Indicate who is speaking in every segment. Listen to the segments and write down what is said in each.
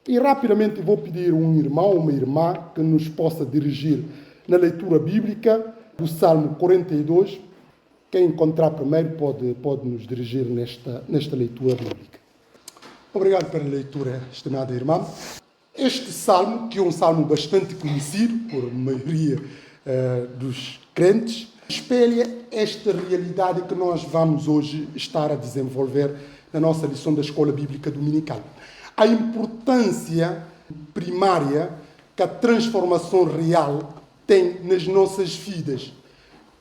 Speaker 1: E rapidamente vou pedir um irmão ou uma irmã que nos possa dirigir na leitura bíblica do Salmo 42. Quem encontrar primeiro pode nos dirigir nesta leitura bíblica. Obrigado pela leitura, estimada irmã. Este salmo, que é um salmo bastante conhecido por maioria dos crentes, espelha esta realidade que nós vamos hoje estar a desenvolver na nossa lição da Escola Bíblica Dominical. A importância primária que a transformação real tem nas nossas vidas.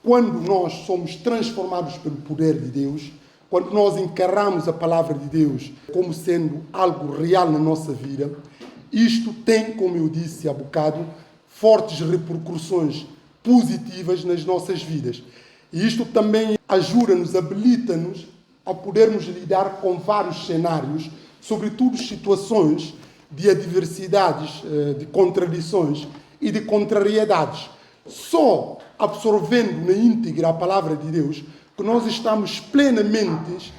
Speaker 1: Quando nós somos transformados pelo poder de Deus, quando nós encaramos a palavra de Deus como sendo algo real na nossa vida, isto tem, como eu disse há bocado, fortes repercussões positivas nas nossas vidas. E isto também ajuda-nos, habilita-nos a podermos lidar com vários cenários, sobretudo situações de adversidades, de contradições e de contrariedades. Só absorvendo na íntegra a palavra de Deus que nós estamos plenamente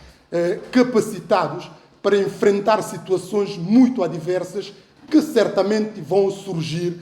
Speaker 1: capacitados para enfrentar situações muito adversas que certamente vão surgir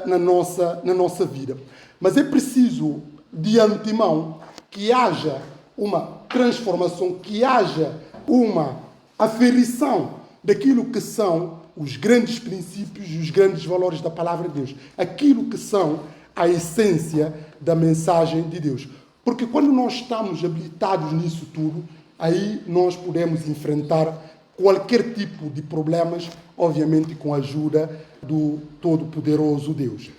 Speaker 1: na nossa vida. Mas é preciso, de antemão, que haja uma transformação, que haja uma aferição daquilo que são os grandes princípios e os grandes valores da palavra de Deus. Aquilo que são a essência da mensagem de Deus. Porque quando nós estamos habilitados nisso tudo, aí nós podemos enfrentar qualquer tipo de problemas, obviamente com a ajuda do Todo-Poderoso Deus.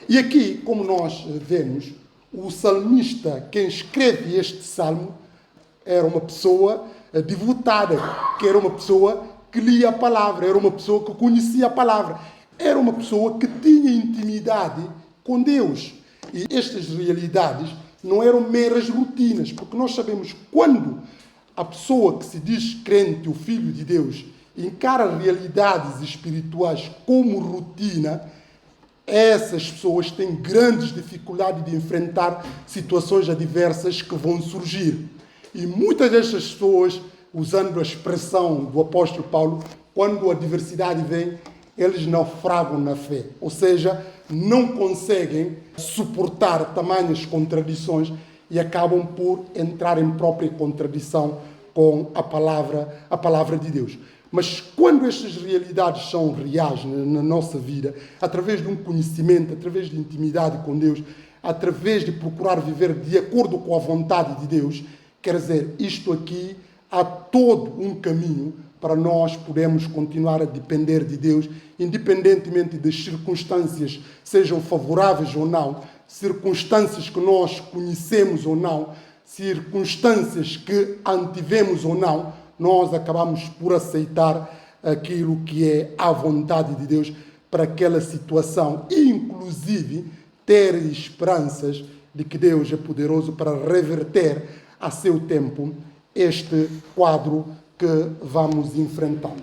Speaker 1: E aqui, como nós vemos, o salmista, quem escreve este salmo, era uma pessoa devotada, que era uma pessoa que lia a palavra, era uma pessoa que conhecia a palavra, era uma pessoa que tinha intimidade com Deus. E estas realidades não eram meras rotinas, porque nós sabemos quando a pessoa que se diz crente, o Filho de Deus, encara realidades espirituais como rotina, essas pessoas têm grandes dificuldades de enfrentar situações adversas que vão surgir. E muitas destas pessoas, usando a expressão do apóstolo Paulo, quando a adversidade vem, eles naufragam na fé. Ou seja, não conseguem suportar tamanhas contradições e acabam por entrar em própria contradição com a palavra de Deus. Mas quando estas realidades são reais na nossa vida, através de um conhecimento, através de intimidade com Deus, através de procurar viver de acordo com a vontade de Deus, quer dizer, isto aqui há todo um caminho para nós podermos continuar a depender de Deus, independentemente das circunstâncias, sejam favoráveis ou não, circunstâncias que nós conhecemos ou não, circunstâncias que antivemos ou não, nós acabamos por aceitar aquilo que é a vontade de Deus para aquela situação, e inclusive ter esperanças de que Deus é poderoso para reverter a seu tempo este quadro que vamos enfrentar.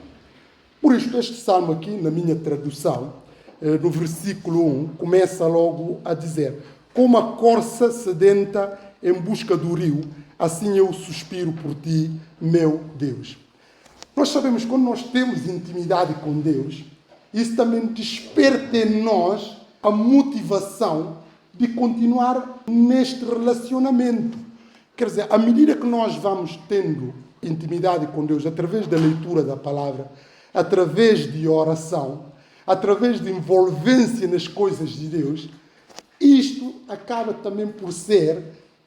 Speaker 1: Por isto, este salmo aqui, na minha tradução, no versículo 1, começa logo a dizer: como a corça sedenta em busca do rio, assim eu suspiro por ti, meu Deus. Nós sabemos que quando nós temos intimidade com Deus, isso também desperta em nós a motivação de continuar neste relacionamento. Quer dizer, à medida que nós vamos tendo intimidade com Deus, através da leitura da palavra, através de oração, através de envolvência nas coisas de Deus, isto acaba também por ser,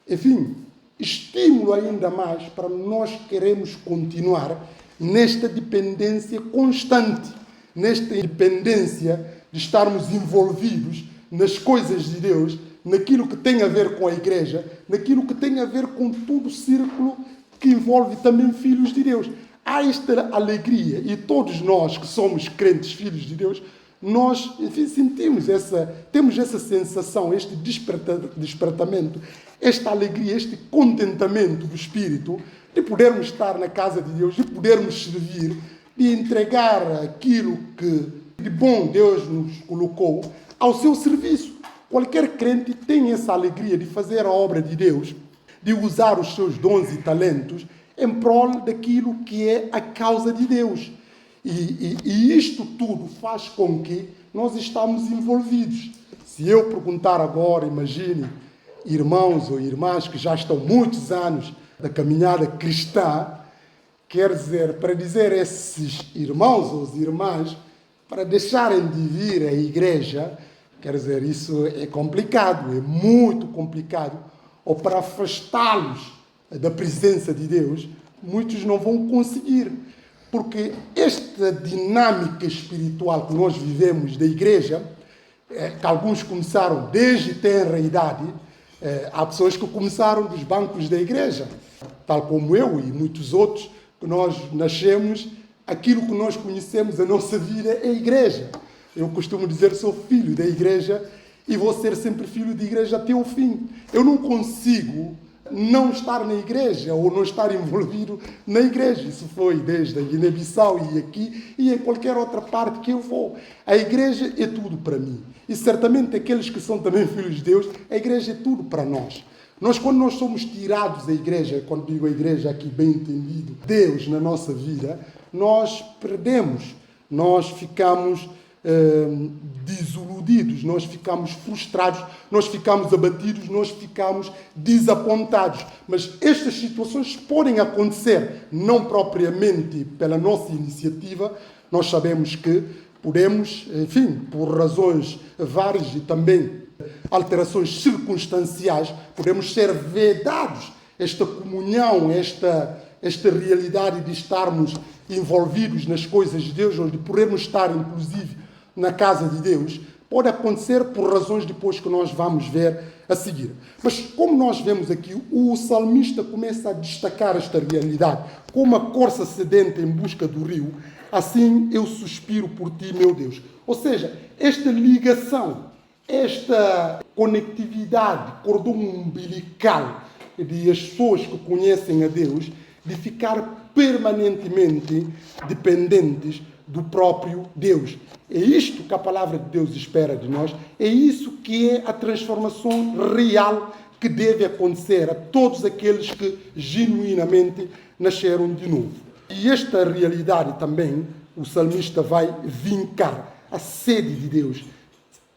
Speaker 1: enfim, estímulo ainda mais para nós queremos continuar nesta dependência constante, nesta dependência de estarmos envolvidos nas coisas de Deus, naquilo que tem a ver com a igreja, naquilo que tem a ver com todo o círculo que envolve também filhos de Deus. Há esta alegria, e todos nós que somos crentes, filhos de Deus, nós, enfim, temos essa sensação, este despertamento, esta alegria, este contentamento do Espírito, de podermos estar na casa de Deus, de podermos servir, de entregar aquilo que de bom Deus nos colocou ao seu serviço. Qualquer crente tem essa alegria de fazer a obra de Deus, de usar os seus dons e talentos em prol daquilo que é a causa de Deus. E isto tudo faz com que nós estamos envolvidos. Se eu perguntar agora, imagine, irmãos ou irmãs que já estão muitos anos da caminhada cristã, quer dizer, para dizer a esses irmãos ou irmãs, para deixarem de vir à igreja, quer dizer, isso é complicado, é muito complicado, ou para afastá-los da presença de Deus, muitos não vão conseguir. Porque esta dinâmica espiritual que nós vivemos da igreja, que alguns começaram desde tenra idade, há pessoas que começaram dos bancos da igreja, tal como eu e muitos outros, que nós nascemos, aquilo que nós conhecemos, a nossa vida é a igreja. Eu costumo dizer, sou filho da igreja e vou ser sempre filho de igreja até o fim. Eu não consigo não estar na igreja ou não estar envolvido na igreja. Isso foi desde a Guiné-Bissau e aqui e em qualquer outra parte que eu vou. A igreja é tudo para mim. E certamente aqueles que são também filhos de Deus, a igreja é tudo para nós. Quando nós somos tirados da igreja, quando digo a igreja aqui bem entendido, Deus na nossa vida, nós perdemos, nós ficamos desiludidos, nós ficamos frustrados, nós ficamos abatidos, nós ficamos desapontados. Mas estas situações podem acontecer, não propriamente pela nossa iniciativa. Nós sabemos que podemos, enfim, por razões várias e também alterações circunstanciais, podemos ser vedados esta comunhão, esta realidade de estarmos envolvidos nas coisas de Deus, ou de podermos estar, inclusive, na casa de Deus, pode acontecer por razões depois que nós vamos ver a seguir. Mas como nós vemos aqui, o salmista começa a destacar esta realidade. Como a corça sedenta em busca do rio, assim eu suspiro por ti, meu Deus. Ou seja, esta ligação, esta conectividade, cordão umbilical de as pessoas que conhecem a Deus, de ficar permanentemente dependentes do próprio Deus. É isto que a palavra de Deus espera de nós, é isso que é a transformação real que deve acontecer a todos aqueles que genuinamente nasceram de novo. E esta realidade também o salmista vai vincar, a sede de Deus.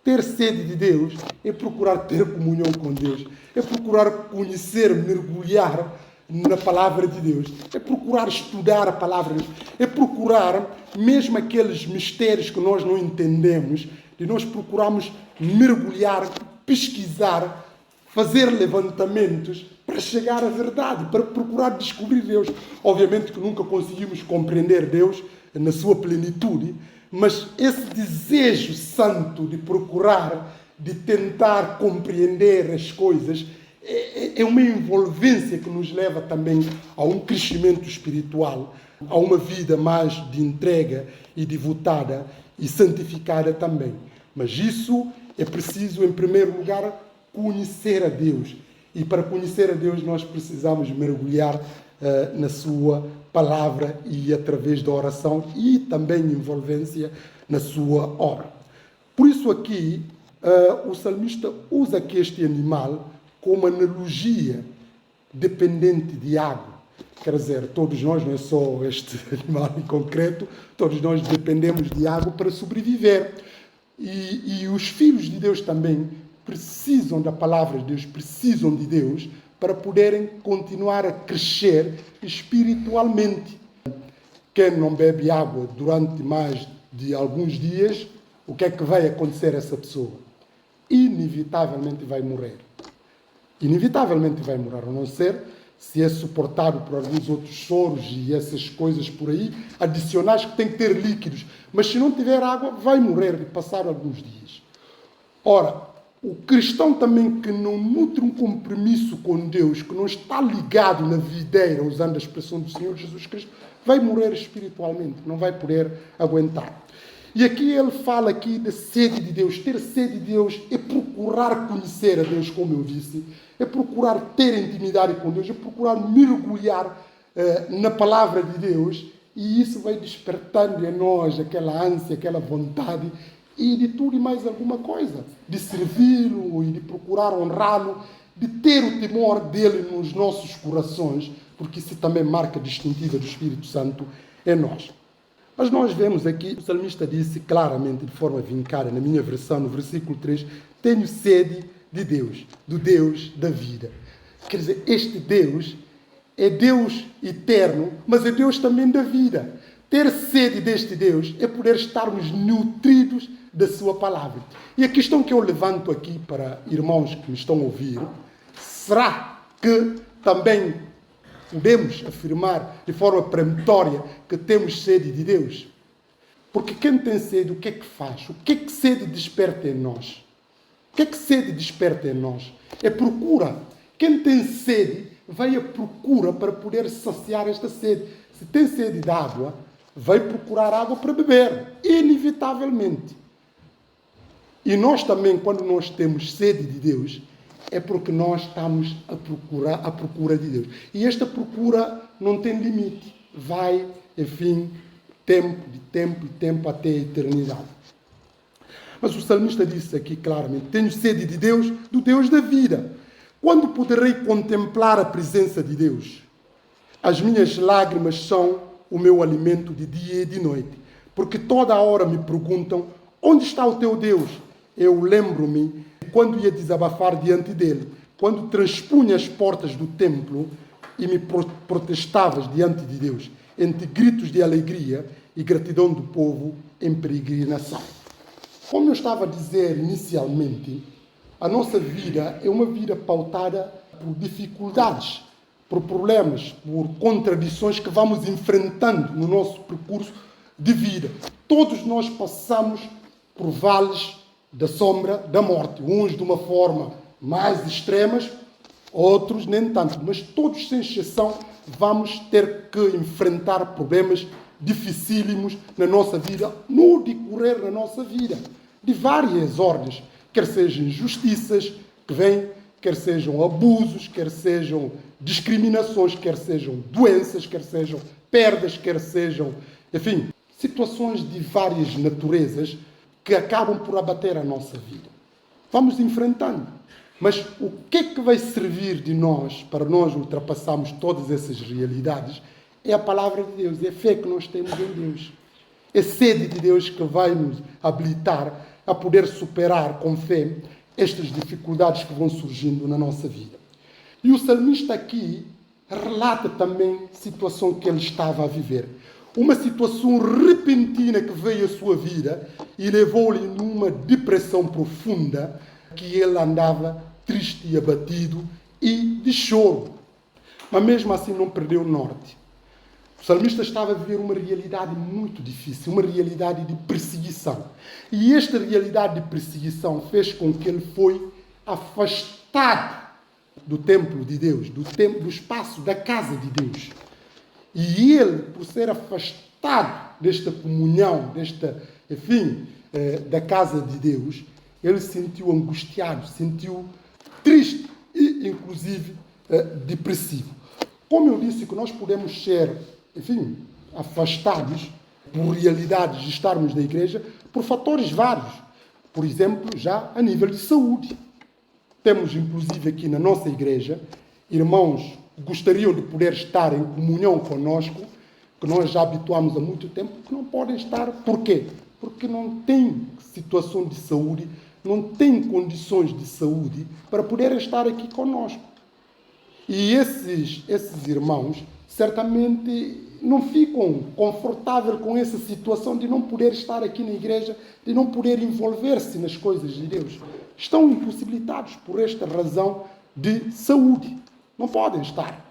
Speaker 1: Ter sede de Deus é procurar ter comunhão com Deus, é procurar conhecer, mergulhar na palavra de Deus, é procurar estudar a palavra de Deus, é procurar mesmo aqueles mistérios que nós não entendemos, de nós procurarmos mergulhar, pesquisar, fazer levantamentos para chegar à verdade, para procurar descobrir Deus. Obviamente que nunca conseguimos compreender Deus na sua plenitude, mas esse desejo santo de procurar, de tentar compreender as coisas, é uma envolvência que nos leva também a um crescimento espiritual, a uma vida mais de entrega e devotada e santificada também. Mas isso é preciso, em primeiro lugar, conhecer a Deus. E para conhecer a Deus nós precisamos mergulhar na sua palavra e através da oração e também envolvência na sua obra. Por isso aqui o salmista usa aqui este animal como analogia dependente de água. Quer dizer, todos nós, não é só este animal em concreto, todos nós dependemos de água para sobreviver. E os filhos de Deus também precisam da palavra de Deus, precisam de Deus para poderem continuar a crescer espiritualmente. Quem não bebe água durante mais de alguns dias, o que é que vai acontecer a essa pessoa? Inevitavelmente vai morrer. Inevitavelmente vai morrer, a não ser se é suportado por alguns outros soros e essas coisas por aí, adicionais que tem que ter líquidos. Mas se não tiver água, vai morrer de passar alguns dias. Ora, o cristão também que não nutre um compromisso com Deus, que não está ligado na videira, usando a expressão do Senhor Jesus Cristo, vai morrer espiritualmente, não vai poder aguentar. E aqui ele fala aqui da sede de Deus. Ter sede de Deus é procurar conhecer a Deus, como eu disse, é procurar ter intimidade com Deus, é procurar mergulhar na palavra de Deus, e isso vai despertando em nós aquela ânsia, aquela vontade, e de tudo e mais alguma coisa, de servi-lo e de procurar honrá-lo, de ter o temor dele nos nossos corações, porque isso também marca distintiva do Espírito Santo em nós. Mas nós vemos aqui, o salmista disse claramente, de forma vincada, na minha versão, no versículo 3, tenho sede de Deus, do Deus da vida. Quer dizer, este Deus é Deus eterno, mas é Deus também da vida. Ter sede deste Deus é poder estarmos nutridos da sua palavra. E a questão que eu levanto aqui para irmãos que me estão a ouvir, será que também podemos afirmar de forma peremptória que temos sede de Deus? Porque quem tem sede, o que é que faz? O que é que sede desperta em nós? O que é que sede desperta em nós? É procura. Quem tem sede, vai à procura para poder saciar esta sede. Se tem sede de água, vai procurar água para beber, inevitavelmente. E nós também, quando nós temos sede de Deus, é porque nós estamos à procura de Deus. E esta procura não tem limite. Vai, enfim, tempo até a eternidade. Mas o salmista disse aqui claramente, tenho sede de Deus, do Deus da vida. Quando poderei contemplar a presença de Deus? As minhas lágrimas são o meu alimento de dia e de noite. Porque toda a hora me perguntam, onde está o teu Deus? Eu lembro-me quando ia desabafar diante dele, quando transpunha as portas do templo e me protestavas diante de Deus, entre gritos de alegria e gratidão do povo em peregrinação. Como eu estava a dizer inicialmente, a nossa vida é uma vida pautada por dificuldades, por problemas, por contradições que vamos enfrentando no nosso percurso de vida. Todos nós passamos por vales da sombra da morte, uns de uma forma mais extremas, outros nem tanto, mas todos, sem exceção, vamos ter que enfrentar problemas dificílimos na nossa vida, no decorrer da nossa vida, de várias ordens, quer sejam injustiças que vêm, quer sejam abusos, quer sejam discriminações, quer sejam doenças, quer sejam perdas, quer sejam, enfim, situações de várias naturezas que acabam por abater a nossa vida. Vamos enfrentando. Mas o que é que vai servir de nós, para nós ultrapassarmos todas essas realidades? É a palavra de Deus, é a fé que nós temos em Deus. É sede de Deus que vai nos habilitar a poder superar com fé estas dificuldades que vão surgindo na nossa vida. E o salmista aqui relata também a situação que ele estava a viver. Uma situação repentina que veio à sua vida e levou-lhe numa depressão profunda, que ele andava triste e abatido e de choro. Mas mesmo assim não perdeu o norte. O salmista estava a viver uma realidade muito difícil, uma realidade de perseguição. E esta realidade de perseguição fez com que ele foi afastado do templo de Deus, do espaço da casa de Deus. E ele, por ser afastado desta comunhão, da casa de Deus, ele se sentiu angustiado, sentiu triste e, inclusive, depressivo. Como eu disse que nós podemos ser, afastados por realidades de estarmos na igreja por fatores vários. Por exemplo, já a nível de saúde. Temos, inclusive, aqui na nossa igreja, irmãos que gostariam de poder estar em comunhão conosco, que nós já habituamos há muito tempo, que não podem estar. Por quê? Porque não têm situação de saúde, não têm condições de saúde para poderem estar aqui conosco. E esses irmãos certamente não ficam confortáveis com essa situação de não poder estar aqui na igreja, de não poder envolver-se nas coisas de Deus. Estão impossibilitados por esta razão de saúde. Não podem estar.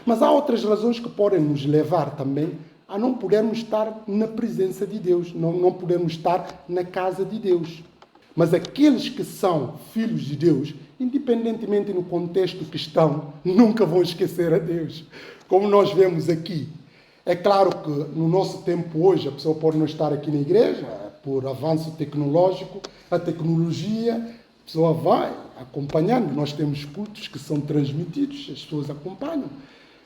Speaker 1: Mas há outras razões que podem nos levar também a não podermos estar na presença de Deus, não podermos estar na casa de Deus. Mas aqueles que são filhos de Deus, independentemente no contexto que estão, nunca vão esquecer a Deus. Como nós vemos aqui. É claro que no nosso tempo hoje, a pessoa pode não estar aqui na igreja, por avanço tecnológico, a tecnologia, a pessoa vai acompanhando. Nós temos cultos que são transmitidos, as pessoas acompanham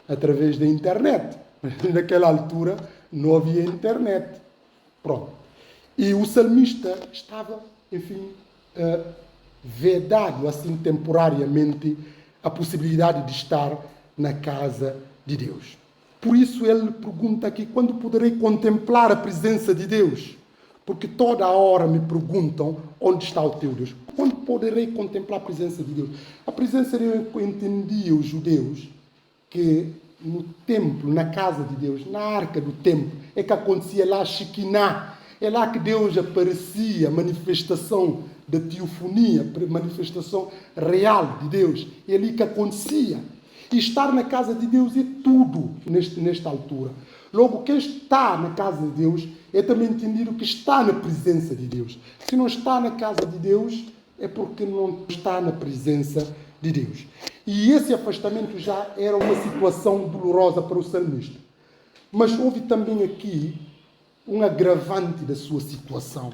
Speaker 1: através da internet. Naquela altura não havia internet. Pronto. E o salmista estava, vedado assim temporariamente a possibilidade de estar na casa de Deus. Por isso ele pergunta aqui, quando poderei contemplar a presença de Deus? Porque toda hora me perguntam, onde está o teu Deus? Quando poderei contemplar a presença de Deus? A presença de Deus, eu entendia os judeus que no templo, na casa de Deus, na arca do templo, é que acontecia lá a Shekinah. É lá que Deus aparecia, manifestação da teofonia, manifestação real de Deus. É ali que acontecia. E estar na casa de Deus é tudo nesta altura. Logo, quem está na casa de Deus é também entendido que está na presença de Deus. Se não está na casa de Deus, é porque não está na presença de Deus. E esse afastamento já era uma situação dolorosa para o salmista. Mas houve também aqui um agravante da sua situação.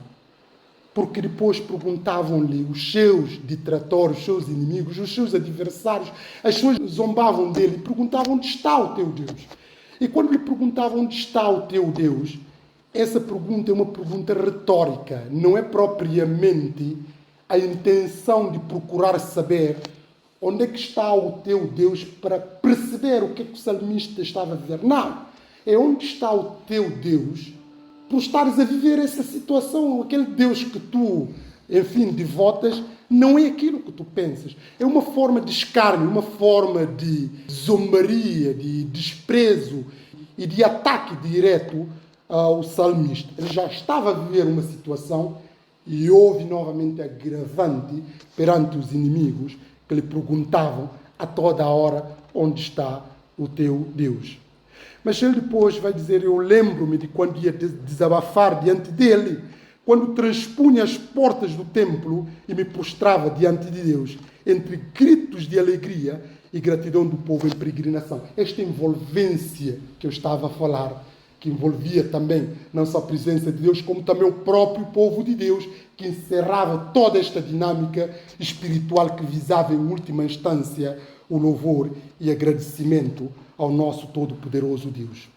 Speaker 1: Porque depois perguntavam-lhe os seus detratores, os seus inimigos, os seus adversários, as pessoas zombavam dele e perguntavam onde está o teu Deus. E quando lhe perguntavam onde está o teu Deus, essa pergunta é uma pergunta retórica, não é propriamente a intenção de procurar saber onde é que está o teu Deus para perceber o que é que o salmista estava a viver. Não, é onde está o teu Deus por estares a viver essa situação. Aquele Deus que tu, enfim, devotas, não é aquilo que tu pensas. É uma forma de escárnio, uma forma de zombaria, de desprezo e de ataque direto ao salmista. Ele já estava a viver uma situação e houve novamente agravante perante os inimigos que lhe perguntavam a toda a hora onde está o teu Deus. Mas ele depois vai dizer, eu lembro-me de quando ia desabafar diante dele, quando transpunha as portas do templo e me prostrava diante de Deus, entre gritos de alegria e gratidão do povo em peregrinação. Esta envolvência que eu estava a falar, que envolvia também não só a presença de Deus, como também o próprio povo de Deus, que encerrava toda esta dinâmica espiritual que visava, em última instância, o louvor e agradecimento ao nosso todo-poderoso Deus.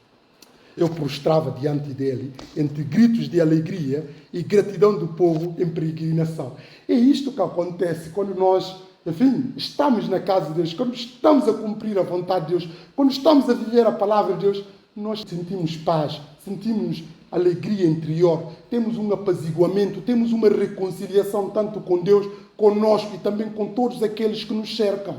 Speaker 1: Eu prostrava diante dele, entre gritos de alegria e gratidão do povo em peregrinação. É isto que acontece quando nós, enfim, estamos na casa de Deus, quando estamos a cumprir a vontade de Deus, quando estamos a viver a palavra de Deus, nós sentimos paz, sentimos alegria interior, temos um apaziguamento, temos uma reconciliação tanto com Deus, conosco e também com todos aqueles que nos cercam.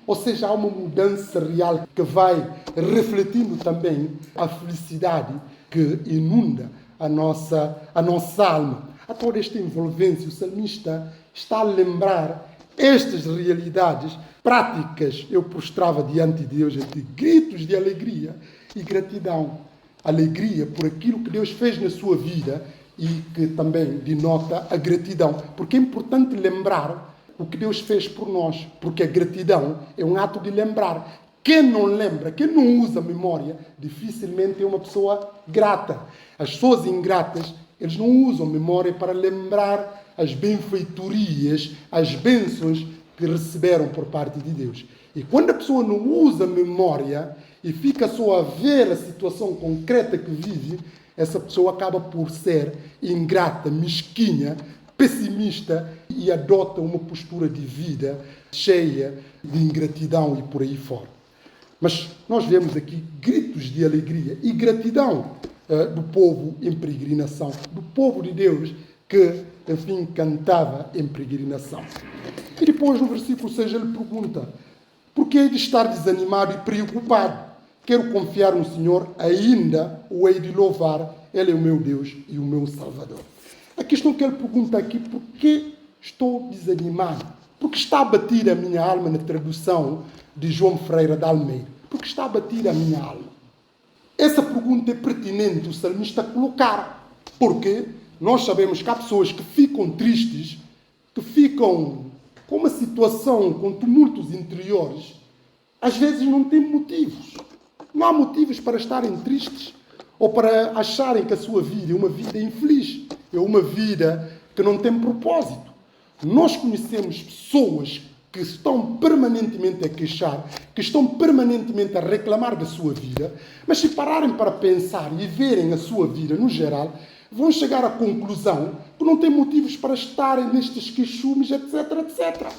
Speaker 1: Ou seja, há uma mudança real que vai refletindo também a felicidade que inunda a nossa alma. A toda esta envolvência, o salmista está a lembrar estas realidades práticas. Eu prostrava diante de Deus entre gritos de alegria e gratidão. Alegria por aquilo que Deus fez na sua vida e que também denota a gratidão. Porque é importante lembrar o que Deus fez por nós, porque a gratidão é um ato de lembrar. Quem não lembra, quem não usa a memória, dificilmente é uma pessoa grata. As pessoas ingratas, eles não usam memória para lembrar as benfeitorias, as bênçãos que receberam por parte de Deus. E quando a pessoa não usa a memória e fica só a ver a situação concreta que vive, essa pessoa acaba por ser ingrata, mesquinha, pessimista e adota uma postura de vida cheia de ingratidão e por aí fora. Mas nós vemos aqui gritos de alegria e gratidão do povo em peregrinação, do povo de Deus que, enfim, cantava em peregrinação. E depois no versículo 6 ele pergunta, por que hei de estar desanimado e preocupado? Quero confiar no Senhor, ainda o hei de louvar, Ele é o meu Deus e o meu Salvador. A questão que ele pergunta aqui, por que estou desanimado? Porque está a bater a minha alma, na tradução de João Ferreira de Almeida. Porque está a bater a minha alma. Essa pergunta é pertinente o salmista colocar. Porque nós sabemos que há pessoas que ficam tristes, que ficam com uma situação, com tumultos interiores, às vezes não têm motivos. Não há motivos para estarem tristes ou para acharem que a sua vida é uma vida infeliz. É uma vida que não tem propósito. Nós conhecemos pessoas que estão permanentemente a queixar, que estão permanentemente a reclamar da sua vida, mas se pararem para pensar e verem a sua vida no geral, vão chegar à conclusão que não têm motivos para estarem nestes queixumes, etc, etc.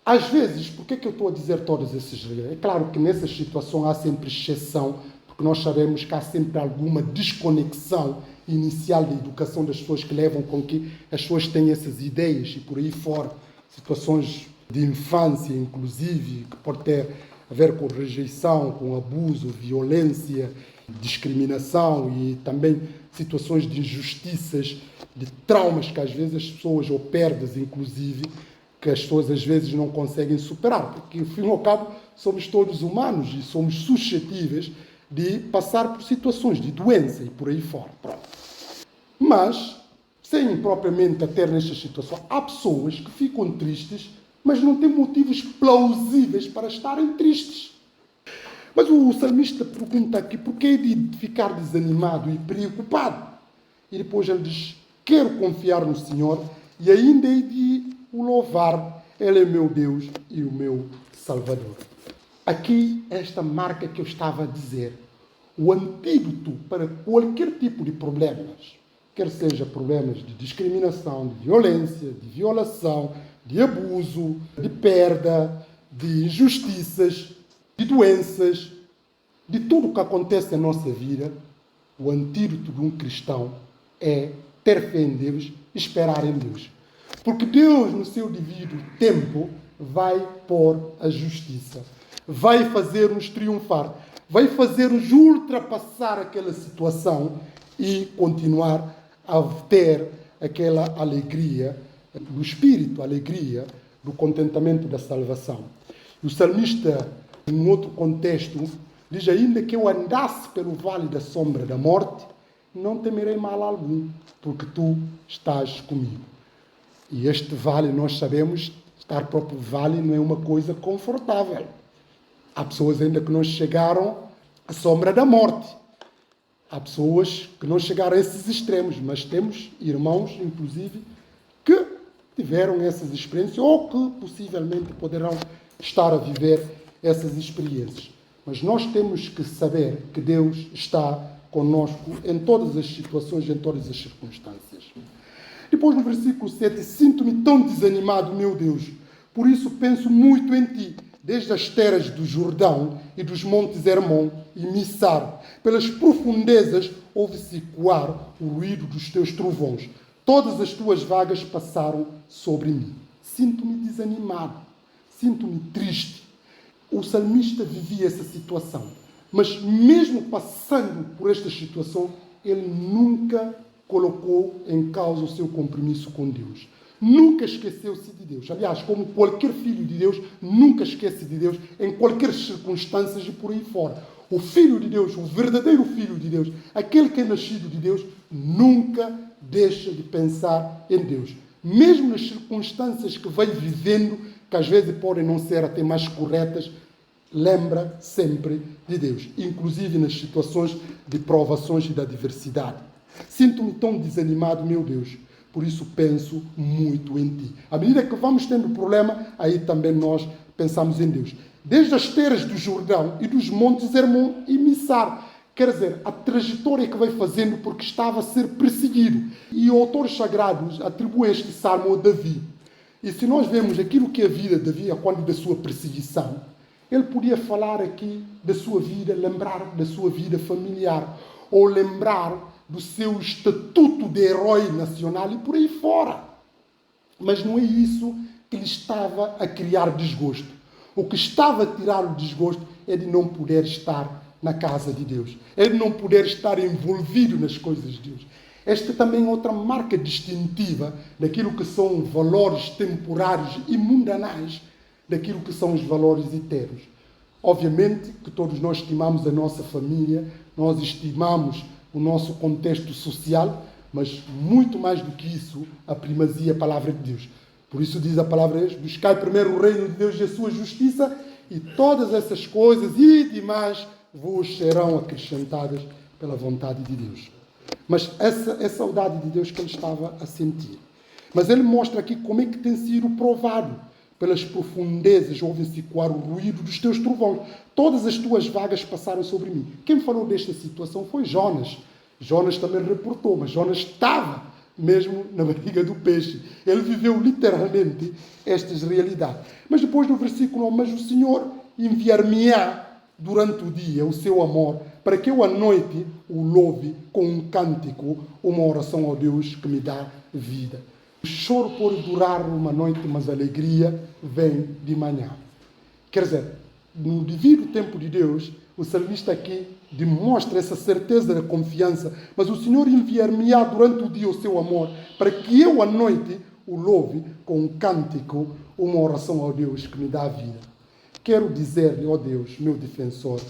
Speaker 1: Às vezes, por que eu estou a dizer todas essas regras? É claro que nessas situações há sempre exceção, porque nós sabemos que há sempre alguma desconexão inicial da educação das pessoas que levam com que as pessoas tenham essas ideias e por aí fora, situações de infância, inclusive, que pode ter a ver com rejeição, com abuso, violência, discriminação e também situações de injustiças, de traumas que às vezes as pessoas, ou perdas inclusive, que as pessoas às vezes não conseguem superar, porque, ao fim e ao cabo, somos todos humanos e somos suscetíveis de passar por situações de doença e por aí fora. Pronto. Mas, sem propriamente ter nestas situações, há pessoas que ficam tristes, mas não têm motivos plausíveis para estarem tristes. Mas o salmista pergunta aqui, por que de ficar desanimado e preocupado? E depois ele diz, quero confiar no Senhor e ainda hei de o louvar. Ele é meu Deus e o meu Salvador. Aqui, esta marca que eu estava a dizer, o antídoto para qualquer tipo de problemas, quer seja problemas de discriminação, de violência, de violação, de abuso, de perda, de injustiças, de doenças, de tudo o que acontece na nossa vida, o antídoto de um cristão é ter fé em Deus, esperar em Deus. Porque Deus, no seu devido tempo, vai pôr a justiça, vai fazer-nos triunfar, vai fazer-nos ultrapassar aquela situação e continuar a ter aquela alegria do Espírito, a alegria do contentamento da salvação. O salmista, em outro contexto, diz ainda que eu andasse pelo vale da sombra da morte, não temerei mal algum, porque tu estás comigo. E este vale, nós sabemos, estar próprio vale não é uma coisa confortável. Há pessoas ainda que não chegaram à sombra da morte. Há pessoas que não chegaram a esses extremos, mas temos irmãos, inclusive, que tiveram essas experiências ou que possivelmente poderão estar a viver essas experiências. Mas nós temos que saber que Deus está conosco em todas as situações, em todas as circunstâncias. Depois, no versículo 7, sinto-me tão desanimado, meu Deus, por isso penso muito em ti, desde as terras do Jordão e dos montes Hermon e Missar, pelas profundezas ouve-se ecoar o ruído dos teus trovões. Todas as tuas vagas passaram sobre mim. Sinto-me desanimado, sinto-me triste. O salmista vivia essa situação, mas mesmo passando por esta situação, ele nunca colocou em causa o seu compromisso com Deus. Nunca esqueceu-se de Deus. Aliás, como qualquer filho de Deus, nunca esquece de Deus em qualquer circunstância e por aí fora. O Filho de Deus, o verdadeiro Filho de Deus, aquele que é nascido de Deus, nunca deixa de pensar em Deus. Mesmo nas circunstâncias que vai vivendo, que às vezes podem não ser até mais corretas, lembra sempre de Deus, inclusive nas situações de provações e da adversidade. Sinto-me tão desanimado, meu Deus, por isso penso muito em ti. À medida que vamos tendo problema, aí também nós pensamos em Deus. Desde as terras do Jordão e dos montes Hermon e Missar, quer dizer, a trajetória que vai fazendo porque estava a ser perseguido. E autores sagrados atribuem este salmo a Davi. E se nós vemos aquilo que a vida de Davi, quando da sua perseguição, ele podia falar aqui da sua vida, lembrar da sua vida familiar, ou lembrar do seu estatuto de herói nacional e por aí fora. Mas não é isso que lhe estava a criar desgosto. O que estava a tirar o desgosto é de não poder estar na casa de Deus. É de não poder estar envolvido nas coisas de Deus. Esta também é outra marca distintiva daquilo que são valores temporários e mundanais, daquilo que são os valores eternos. Obviamente que todos nós estimamos a nossa família, nós estimamos o nosso contexto social, mas muito mais do que isso, a primazia é a palavra de Deus. Por isso diz a palavra de Deus, buscai primeiro o reino de Deus e a sua justiça, e todas essas coisas e demais vos serão acrescentadas pela vontade de Deus. Mas essa é a saudade de Deus que ele estava a sentir. Mas ele mostra aqui como é que tem sido provado. Pelas profundezas ouve-se ecoar o ruído dos teus trovões. Todas as tuas vagas passaram sobre mim. Quem falou desta situação foi Jonas. Jonas também reportou, mas Jonas estava mesmo na barriga do peixe. Ele viveu literalmente estas realidades. Mas depois no versículo 1, mas o Senhor enviar-me-á durante o dia o seu amor, para que eu à noite o louve com um cântico, uma oração ao Deus que me dá vida. O choro pode durar uma noite, mas a alegria vem de manhã. Quer dizer, no devido tempo de Deus, o salmista aqui demonstra essa certeza da confiança, mas o Senhor enviar-me-á durante o dia o seu amor, para que eu à noite o louve com um cântico, uma oração ao Deus que me dá vida. Quero dizer-lhe, ó Deus, meu defensor,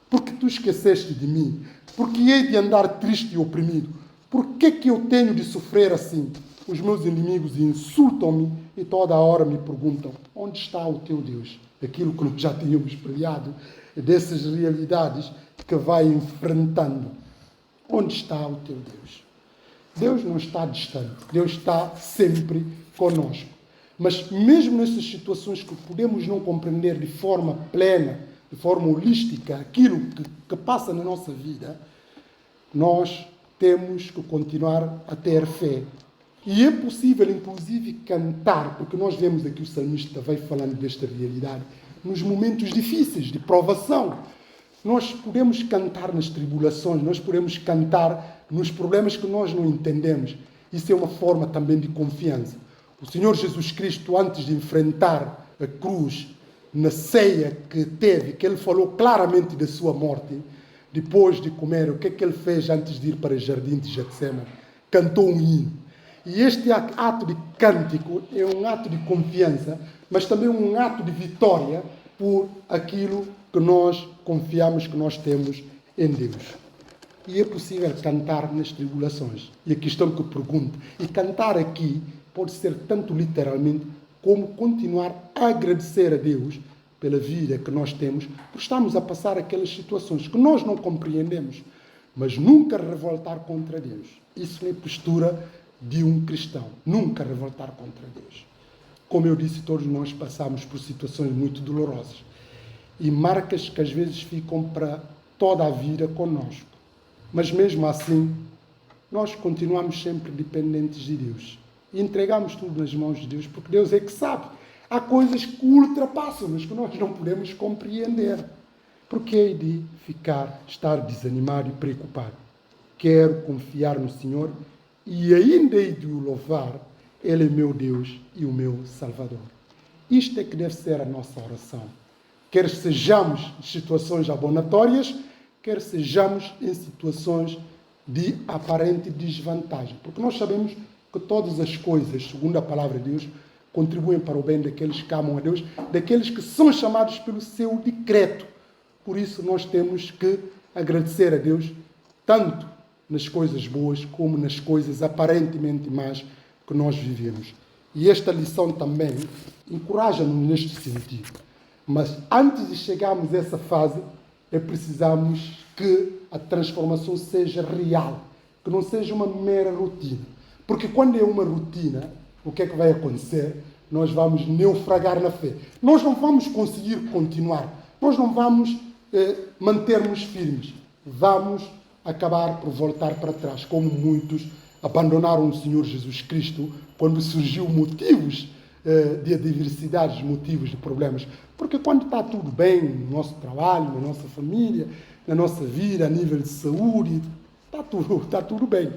Speaker 1: porque tu esqueceste de mim? Porque hei de andar triste e oprimido? Por que eu tenho de sofrer assim? Os meus inimigos insultam-me e toda a hora me perguntam, onde está o teu Deus? Aquilo que nós já tínhamos pregado, dessas realidades que vai enfrentando. Onde está o teu Deus? Deus não está distante, Deus está sempre conosco. Mas mesmo nessas situações que podemos não compreender de forma plena, de forma holística, aquilo que passa na nossa vida, nós temos que continuar a ter fé. E é possível, inclusive, cantar, porque nós vemos aqui o salmista vai falando desta realidade, nos momentos difíceis, de provação. Nós podemos cantar nas tribulações, nós podemos cantar nos problemas que nós não entendemos. Isso é uma forma também de confiança. O Senhor Jesus Cristo, antes de enfrentar a cruz, na ceia que teve, que ele falou claramente da sua morte, depois de comer, o que é que ele fez antes de ir para o jardim de Getsemane? Cantou um hino. E este ato de cântico é um ato de confiança, mas também um ato de vitória por aquilo que nós confiamos que nós temos em Deus. E é possível cantar nas tribulações. E a questão que eu pergunto, e cantar aqui pode ser tanto literalmente como continuar a agradecer a Deus pela vida que nós temos, por estarmos a passar aquelas situações que nós não compreendemos, mas nunca revoltar contra Deus. Isso é a postura de um cristão, nunca revoltar contra Deus. Como eu disse, todos nós passamos por situações muito dolorosas e marcas que às vezes ficam para toda a vida conosco. Mas mesmo assim, nós continuamos sempre dependentes de Deus. E entregamos tudo nas mãos de Deus, porque Deus é que sabe. Há coisas que ultrapassam-nos, que nós não podemos compreender. Porque hei de estar desanimado e preocupado? Quero confiar no Senhor e ainda hei de o louvar. Ele é meu Deus e o meu Salvador. Isto é que deve ser a nossa oração. Quer sejamos em situações abonatórias, quer sejamos em situações de aparente desvantagem. Porque nós sabemos que todas as coisas, segundo a palavra de Deus, contribuem para o bem daqueles que amam a Deus, daqueles que são chamados pelo seu decreto. Por isso nós temos que agradecer a Deus, tanto nas coisas boas como nas coisas aparentemente más que nós vivemos. E esta lição também encoraja-nos neste sentido. Mas antes de chegarmos a essa fase, precisamos que a transformação seja real, que não seja uma mera rotina. Porque quando é uma rotina, o que é que vai acontecer? Nós vamos naufragar na fé. Nós não vamos conseguir continuar. Nós não vamos manter-nos firmes. Vamos acabar por voltar para trás, como muitos abandonaram o Senhor Jesus Cristo quando surgiu motivos de adversidades, motivos de problemas. Porque quando está tudo bem no nosso trabalho, na nossa família, na nossa vida, a nível de saúde, está tudo bem.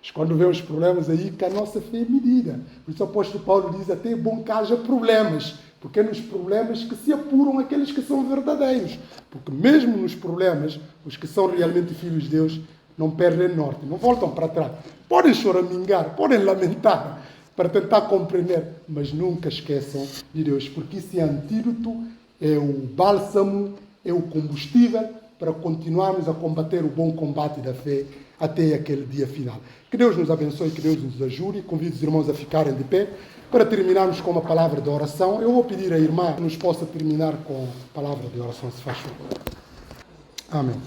Speaker 1: Mas quando vem os problemas aí, que a nossa fé é medida. Por isso o apóstolo Paulo diz até bom que haja problemas, porque é nos problemas que se apuram aqueles que são verdadeiros. Porque mesmo nos problemas, os que são realmente filhos de Deus não perdem norte, não voltam para trás. Podem choramingar, podem lamentar, para tentar compreender, mas nunca esqueçam de Deus, porque esse antídoto é o bálsamo, é o combustível para continuarmos a combater o bom combate da fé até aquele dia final. Que Deus nos abençoe, que Deus nos ajude. Convido os irmãos a ficarem de pé para terminarmos com uma palavra de oração. Eu vou pedir à irmã que nos possa terminar com a palavra de oração, se faz favor. Amém.